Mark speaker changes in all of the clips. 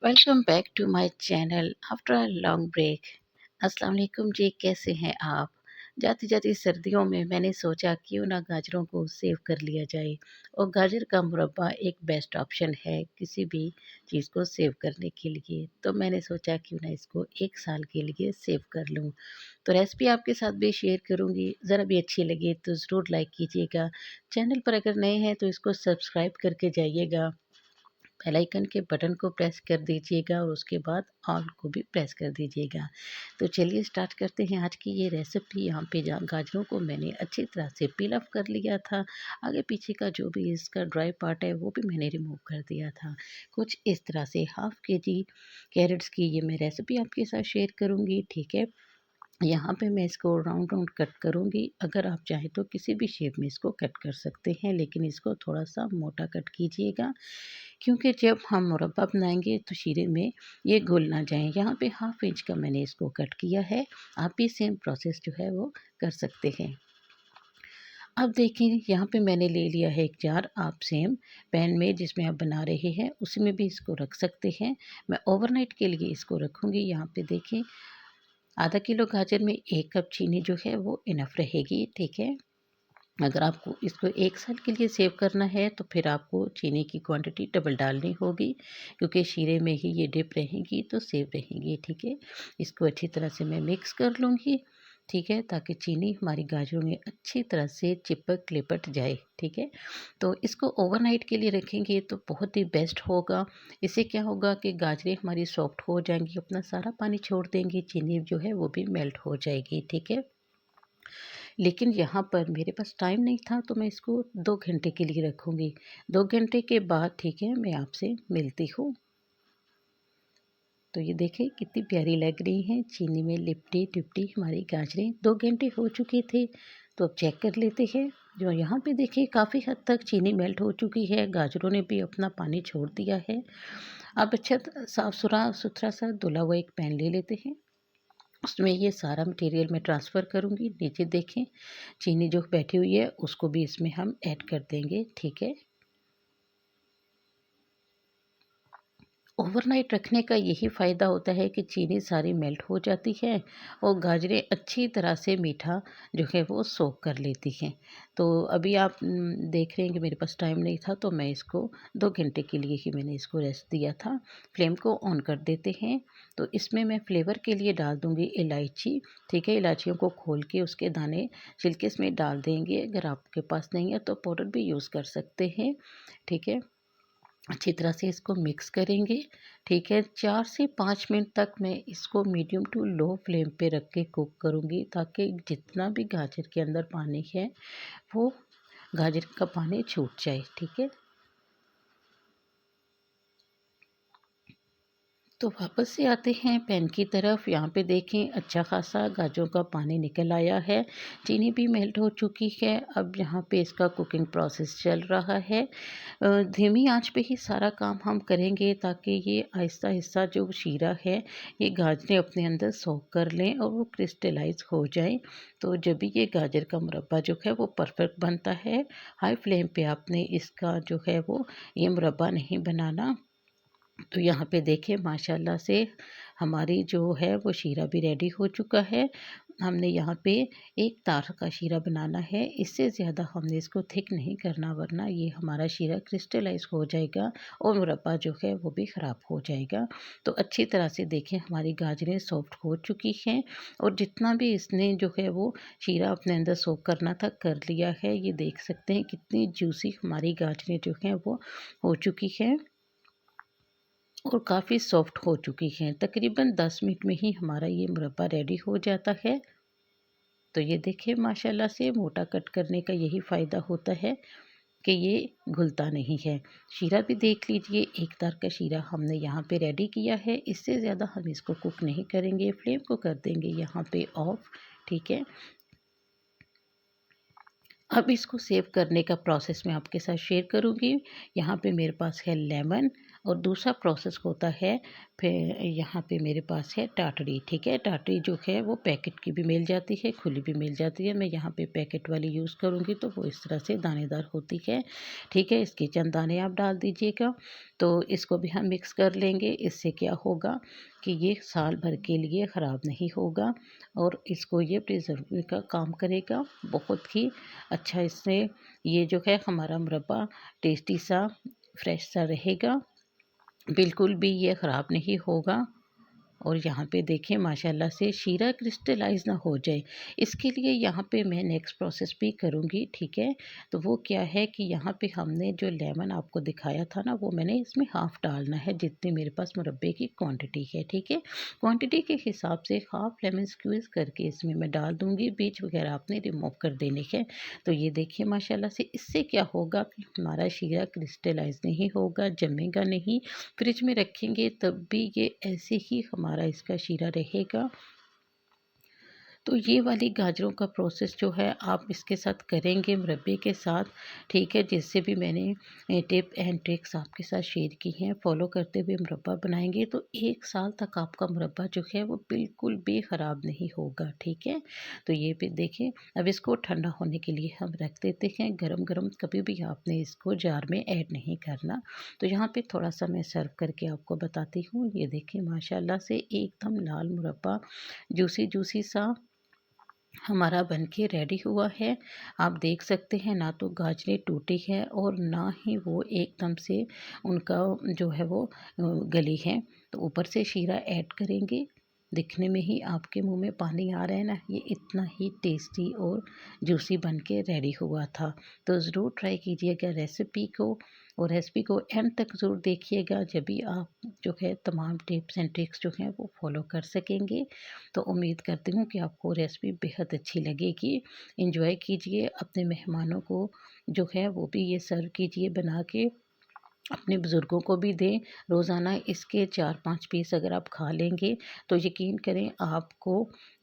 Speaker 1: Welcome back to my channel after a long break. अस्सलाम वालेकुम जी, कैसे हैं आप? जाती जाती सर्दियों में मैंने सोचा क्यों ना गाजरों को सेव कर लिया जाए। और गाजर का मुरब्बा एक बेस्ट ऑप्शन है किसी भी चीज़ को सेव करने के लिए। तो मैंने सोचा क्यों ना इसको 1 साल के लिए सेव कर लूँ। तो रेसिपी आपके साथ भी शेयर करूँगी। ज़रा भी अच्छी लगे तो ज़रूर लाइक कीजिएगा। चैनल पर अगर नए हैं तो इसको सब्सक्राइब करके जाइएगा। बेल आइकन के बटन को प्रेस कर दीजिएगा और उसके बाद ऑल को भी प्रेस कर दीजिएगा। तो चलिए स्टार्ट करते हैं आज की ये रेसिपी। यहाँ पे गाजरों को मैंने अच्छी तरह से पील ऑफ कर लिया था। आगे पीछे का जो भी इसका ड्राई पार्ट है वो भी मैंने रिमूव कर दिया था। कुछ इस तरह से हाफ़ केजी कैरेट्स की ये मैं रेसिपी आपके साथ शेयर करूँगी, ठीक है। यहाँ पे मैं इसको राउंड राउंड कट करूँगी। अगर आप चाहें तो किसी भी शेप में इसको कट कर सकते हैं, लेकिन इसको थोड़ा-सा मोटा कट कीजिएगा, क्योंकि जब हम मुरब्बा बनाएँगे तो शीरे में ये घुल ना जाएँ। यहाँ पे हाफ़ इंच का मैंने इसको कट किया है। आप भी सेम प्रोसेस जो है वो कर सकते हैं। अब देखिए यहाँ पे मैंने ले लिया है एक जार। आप सेम पैन में जिसमें आप बना रहे हैं उसी में भी इसको रख सकते हैं। मैं ओवरनाइट के लिए इसको रखूँगी। यहाँ पे देखिए आधा किलो गाजर में 1 कप चीनी जो है वो इनफ रहेगी, ठीक है। अगर आपको इसको 1 साल के लिए सेव करना है तो फिर आपको चीनी की क्वांटिटी डबल डालनी होगी, क्योंकि शीरे में ही ये डिप रहेंगी तो सेव रहेंगी, ठीक है। इसको अच्छी तरह से मैं मिक्स कर लूँगी, ठीक है, ताकि चीनी हमारी गाजरों में अच्छी तरह से चिपक लिपट जाए, ठीक है। तो इसको ओवरनाइट के लिए रखेंगे तो बहुत ही बेस्ट होगा। इससे क्या होगा कि गाजरें हमारी सॉफ्ट हो जाएँगी, अपना सारा पानी छोड़ देंगी, चीनी जो है वो भी मेल्ट हो जाएगी, ठीक है। लेकिन यहाँ पर मेरे पास टाइम नहीं था तो मैं इसको 2 घंटे के लिए रखूँगी। 2 घंटे के बाद, ठीक है, मैं आपसे मिलती हूँ। तो ये देखें कितनी प्यारी लग रही हैं, चीनी में लिपटी-लिपटी हमारी गाजरें। 2 घंटे हो चुके थे, तो अब चेक कर लेते हैं। जो यहाँ पे देखिए काफ़ी हद तक चीनी मेल्ट हो चुकी है, गाजरों ने भी अपना पानी छोड़ दिया है। अब अच्छा साफ़-सुथरा सा धुला हुआ एक पैन ले लेते हैं। उसमें ये सारा मटेरियल मैं ट्रांसफ़र करूँगी। नीचे देखें चीनी जो बैठी हुई है उसको भी इसमें हम ऐड कर देंगे, ठीक है। ओवरनाइट रखने का यही फ़ायदा होता है कि चीनी सारी मेल्ट हो जाती है और गाजरें अच्छी तरह से मीठा जो है वो सोक कर लेती हैं। तो अभी आप देख रहे हैं कि मेरे पास टाइम नहीं था तो मैं इसको 2 घंटे के लिए ही मैंने इसको रेस्ट दिया था। फ्लेम को ऑन कर देते हैं। तो इसमें मैं फ्लेवर के लिए डाल दूँगी इलायची, ठीक है। इलायचियों को खोल के उसके दाने छिलके इसमें डाल देंगे। अगर आपके पास नहीं है तो पाउडर भी यूज़ कर सकते हैं, ठीक है। अच्छी तरह से इसको मिक्स करेंगे, ठीक है। 4 से 5 मिनट तक मैं इसको मीडियम टू लो फ्लेम पे रख के कुक करूँगी, ताकि जितना भी गाजर के अंदर पानी है वो गाजर का पानी छूट जाए, ठीक है। तो वापस से आते हैं पैन की तरफ। यहाँ पे देखें अच्छा खासा गाजरों का पानी निकल आया है, चीनी भी मेल्ट हो चुकी है। अब यहाँ पे इसका कुकिंग प्रोसेस चल रहा है। धीमी आंच पे ही सारा काम हम करेंगे, ताकि ये आहिस्ता-आहिस्ता जो शीरा है ये गाजरें अपने अंदर सोक कर लें और वो क्रिस्टलाइज़ हो जाएँ। तो जब भी ये गाजर का मुरब्बा जो है वो परफेक्ट बनता है। हाई फ्लेम पे आपने इसका जो है वो ये मुरब्बा नहीं बनाना। तो यहाँ पे देखिए माशाल्लाह से हमारी जो है वो शीरा भी रेडी हो चुका है। हमने यहाँ पे एक तार का शीरा बनाना है, इससे ज़्यादा हमने इसको थिक नहीं करना, वरना ये हमारा शीरा क्रिस्टलाइज़ हो जाएगा और मुरब्बा जो है वो भी ख़राब हो जाएगा। तो अच्छी तरह से देखें हमारी गाजरें सॉफ्ट हो चुकी हैं और जितना भी इसने जो है वो शीरा अपने अंदर सोक करना था कर लिया है। ये देख सकते हैं कितनी जूसी हमारी गाजरें जो हैं वो हो चुकी हैं और काफ़ी सॉफ्ट हो चुकी हैं। तकरीबन 10 मिनट में ही हमारा ये मुरब्बा रेडी हो जाता है। तो ये देखिए माशाल्लाह से मोटा कट करने का यही फ़ायदा होता है कि ये घुलता नहीं है। शीरा भी देख लीजिए, एक तार का शीरा हमने यहाँ पे रेडी किया है। इससे ज़्यादा हम इसको कुक नहीं करेंगे, फ्लेम को कर देंगे यहाँ पे ऑफ, ठीक है। अब इसको सेव करने का प्रोसेस मैं आपके साथ शेयर करूँगी। यहाँ पे मेरे पास है लेमन। और दूसरा प्रोसेस होता है, फिर यहाँ पे मेरे पास है टाटड़ी, ठीक है। टाटड़ी जो है वो पैकेट की भी मिल जाती है, खुली भी मिल जाती है। मैं यहाँ पे पैकेट वाली यूज़ करूँगी तो वो इस तरह से दानेदार होती है, ठीक है। इसके चंद दाने आप डाल दीजिएगा। तो इसको भी हम मिक्स कर लेंगे। इससे क्या होगा कि ये साल भर के लिए ख़राब नहीं होगा और इसको ये प्रिजर्व का काम करेगा। बहुत ही अच्छा इससे ये जो है हमारा मुरब्बा टेस्टी सा फ्रेश सा रहेगा, बिल्कुल भी ये ख़राब नहीं होगा। और यहाँ पे देखें माशाल्लाह से शीरा क्रिस्टलाइज़ ना हो जाए, इसके लिए यहाँ पे मैं नेक्स्ट प्रोसेस भी करूँगी, ठीक है। तो वो क्या है कि यहाँ पे हमने जो लेमन आपको दिखाया था ना, वो मैंने इसमें हाफ़ डालना है, जितनी मेरे पास मुरब्बे की क्वांटिटी है, ठीक है। क्वांटिटी के हिसाब से हाफ़ लेमन स्क्वीज़ करके इसमें मैं डाल दूँगी, बीज वगैरह आपने रिमूव कर देने हैं। तो ये देखिए माशाल्लाह से इससे क्या होगा कि हमारा शीरा क्रिस्टलाइज़ नहीं होगा, जमेगा नहीं। फ्रिज में रखेंगे तब भी ये ऐसे ही हमारा इसका शीरा रहेगा। तो ये वाली गाजरों का प्रोसेस जो है आप इसके साथ करेंगे मुरब्बे के साथ, ठीक है। जिससे भी मैंने टिप एंड ट्रिक्स आपके साथ शेयर की हैं, फॉलो करते हुए मुरब्बा बनाएंगे तो 1 साल तक आपका मुरब्बा जो है वो बिल्कुल भी ख़राब नहीं होगा, ठीक है। तो ये भी देखें, अब इसको ठंडा होने के लिए हम रख देते हैं। गरम गरम कभी भी आपने इसको जार में ऐड नहीं करना। तो यहाँ पे थोड़ा सा मैं सर्व करके आपको बताती हूँ। ये देखें माशाल्लाह से एकदम लाल मुरब्बा जूसी जूसी सा हमारा बनके रेडी हुआ है। आप देख सकते हैं ना तो गाजरें टूटी हैं और ना ही वो एकदम से उनका जो है वो गली है। तो ऊपर से शीरा ऐड करेंगे, दिखने में ही आपके मुंह में पानी आ रहा है ना, ये इतना ही टेस्टी और जूसी बन के रेडी हुआ था। तो ज़रूर ट्राई कीजिएगा रेसिपी को, और रेसिपी को एंड तक ज़रूर देखिएगा, जब भी आप जो है तमाम टिप्स एंड ट्रिक्स जो हैं वो फॉलो कर सकेंगे। तो उम्मीद करती हूँ कि आपको रेसिपी बेहद अच्छी लगेगी। एंजॉय कीजिए, अपने मेहमानों को जो है वो भी ये सर्व कीजिए बना के, अपने बुज़ुर्गों को भी दें। रोज़ाना इसके 4-5 पीस अगर आप खा लेंगे तो यकीन करें आपको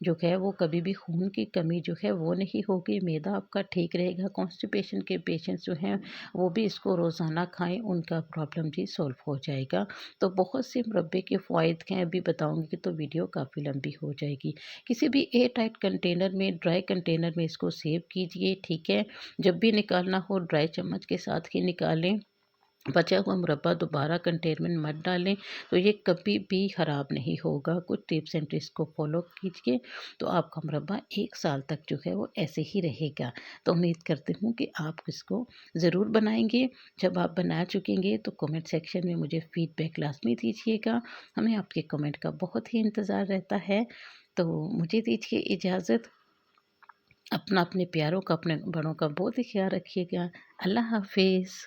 Speaker 1: जो है वो कभी भी खून की कमी जो है वो नहीं होगी, मैदा आपका ठीक रहेगा। कॉन्स्टिपेशन के पेशेंट्स जो हैं वो भी इसको रोज़ाना खाएं, उनका प्रॉब्लम भी सॉल्व हो जाएगा। तो बहुत से मुरब्बे के फ़वाइद हैं, अभी बताऊँगी तो वीडियो काफ़ी लंबी हो जाएगी। किसी भी एयर टाइट कंटेनर में, ड्राई कंटेनर में इसको सेव कीजिए, ठीक है। जब भी निकालना हो ड्राई चम्मच के साथ ही निकालें। बचा हुआ मुरब्बा दोबारा कंटेनर में मत डालें, तो ये कभी भी ख़राब नहीं होगा। कुछ टिप्स एंड ट्रिक्स को फॉलो कीजिए तो आपका मुरब्बा 1 साल तक जो है वो ऐसे ही रहेगा। तो उम्मीद करती हूँ कि आप इसको ज़रूर बनाएंगे। जब आप बना चुकेंगे तो कमेंट सेक्शन में मुझे फ़ीडबैक लाज़मी दीजिएगा। हमें आपके कमेंट का बहुत ही इंतज़ार रहता है। तो मुझे दीजिए इजाज़त। अपना, अपने प्यारों का, अपने बड़ों का बहुत ही ख्याल रखिएगा। अल्लाह हाफ़िज़।